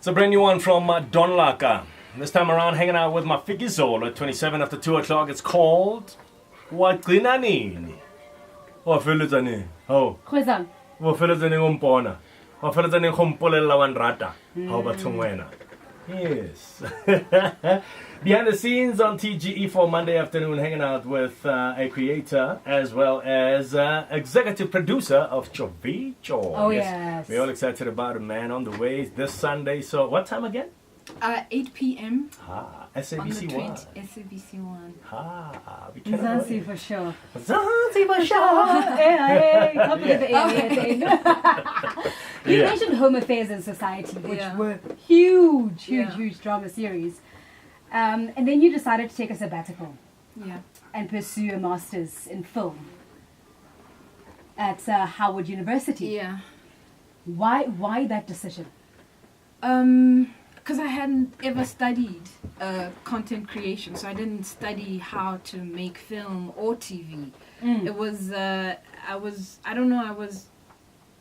It's a brand new one from Don Laka. This time around, hanging out with my Fikizolo at 27 after 2 o'clock. It's called Wagcina Nini. Wafela nini? Oh. Khwezana. Wafela nini ngompona? Wafela nini ngompolela wandrata? How about Tungwena? Yes. Behind the scenes on TGE for Monday afternoon, hanging out with a creator as well as executive producer of Tjovitjo. Oh, yes. We're all excited about it, man, on the way this Sunday. So, what time again? 8 p.m. SABC 1. SABC 1. We cannot Zanzi for sure. Zanzi for sure. Hey, top of the You Yeah. mentioned Home Affairs and Society, which Yeah. were huge Yeah. drama series. And then you decided to take a sabbatical Yeah. and pursue a master's in film at Howard University. Yeah. Why that decision? Because I hadn't ever studied content creation, so I didn't study how to make film or TV. It was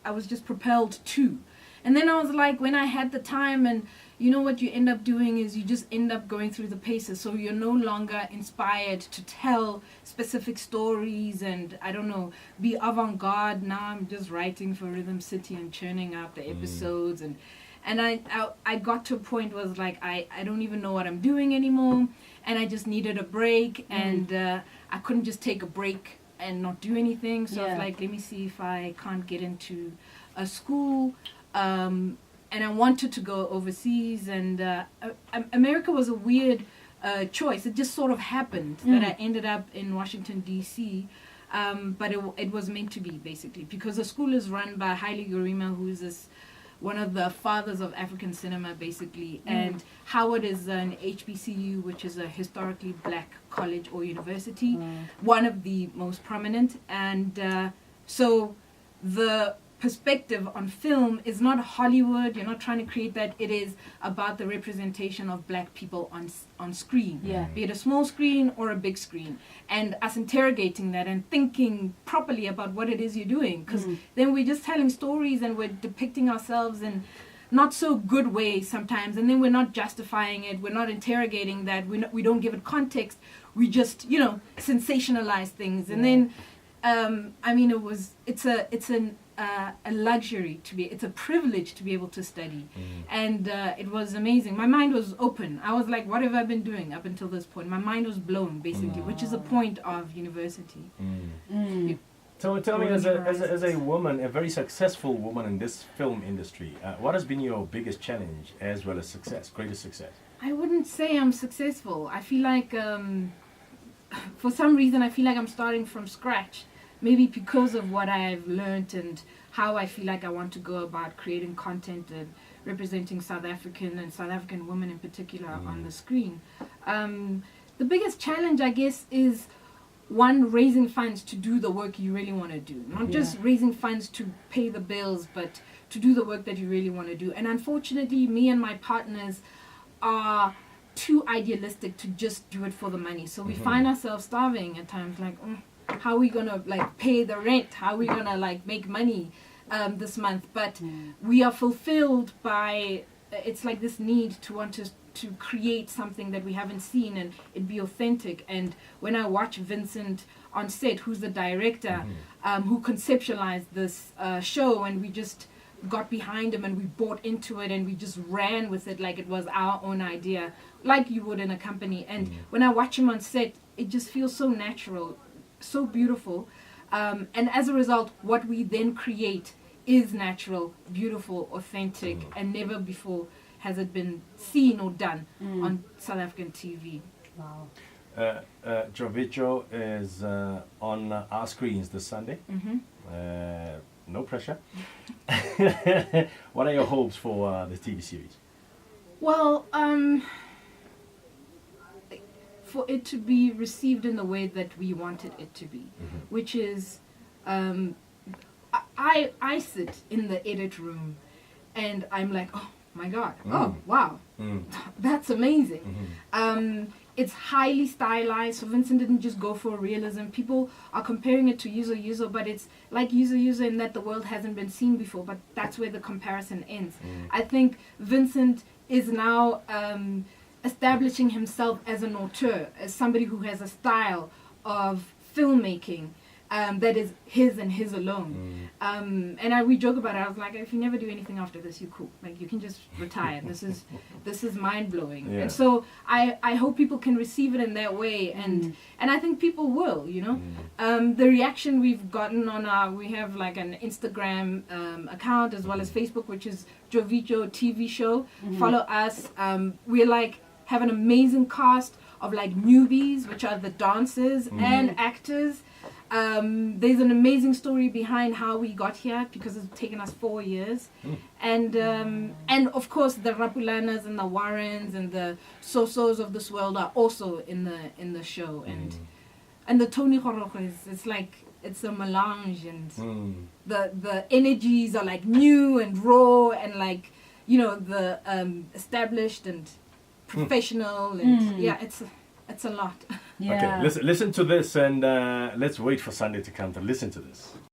I was just propelled to. And then I was like, when I had the time, and you know what you end up doing is you just end up going through the paces, so you're no longer inspired to tell specific stories and, I don't know, be avant-garde. Now I'm just writing for Rhythm City and churning out the episodes, and I got to a point where I was like, I don't even know what I'm doing anymore, and I just needed a break, and I couldn't just take a break and not do anything, so I was like, let me see if I can't get into a school, and I wanted to go overseas, and America was a weird choice. It just sort of happened that I ended up in Washington, D.C., but it was meant to be, basically, because the school is run by Haile Gerima, who is one of the fathers of African cinema, basically, and Howard is an HBCU, which is a historically black college or university, one of the most prominent, and so the perspective on film is not Hollywood. You're not trying to create that. It is about the representation of black people on screen, be it a small screen or a big screen, and us interrogating that and thinking properly about what it is you're doing, because then we're just telling stories and we're depicting ourselves in not so good ways sometimes, and then we're not justifying it, we're not interrogating that, we don't give it context, we just sensationalize things, and then I mean, it's a luxury it's a privilege to be able to study, and it was amazing. My mind was open. I was like, what have I been doing up until this point? My mind was blown, basically, which is the point of university. So tell me, as a woman, a very successful woman in this film industry, what has been your biggest challenge as well as success, greatest success? I wouldn't say I'm successful. I feel like for some reason I feel like I'm starting from scratch. Maybe because of what I've learned and how I feel like I want to go about creating content and representing South African and South African women in particular on the screen. The biggest challenge, I guess, is one, raising funds to do the work you really want to do. Not just raising funds to pay the bills, but to do the work that you really want to do. And unfortunately, me and my partners are too idealistic to just do it for the money. So we find ourselves starving at times, like, how are we gonna pay the rent? How are we gonna make money this month? But we are fulfilled by it's like this need to want to create something that we haven't seen and it be authentic. And when I watch Vincent on set, who's the director, who conceptualized this show, and we just got behind him and we bought into it and we just ran with it like it was our own idea, like you would in a company. And when I watch him on set, it just feels so natural, so beautiful, and as a result what we then create is natural, beautiful, authentic, and never before has it been seen or done on South African TV. Wow. Tjovitjo is on our screens this Sunday. No pressure. What are your hopes for the TV series? Well, for it to be received in the way that we wanted it to be, which is, I sit in the edit room and I'm like, oh my God, oh wow, that's amazing. it's highly stylized. So Vincent didn't just go for realism. People are comparing it to Yuzo, but it's like Yuzo in that the world hasn't been seen before, but that's where the comparison ends. I think Vincent is now establishing himself as an auteur, as somebody who has a style of filmmaking that is his and his alone. And we joke about it. I was like, if you never do anything after this, you're cool. Like, you can just retire. This is mind blowing. Yeah. And so I hope people can receive it in that way, and I think people will. You know, the reaction we've gotten on we have like an Instagram account as well as Facebook, which is Tjovitjo TV show. Follow us. We're like have an amazing cast of like newbies, which are the dancers and actors. There's an amazing story behind how we got here, because it's taken us 4 years. And of course the Rapulanas and the Warrens and the Sosos of this world are also in the show. And the Tony Goroko it's like it's a melange, and the energies are like new and raw, and like, you know, the established and professional, and yeah, it's a lot. Yeah. Okay, listen to this, and let's wait for Sunday to come to listen to this.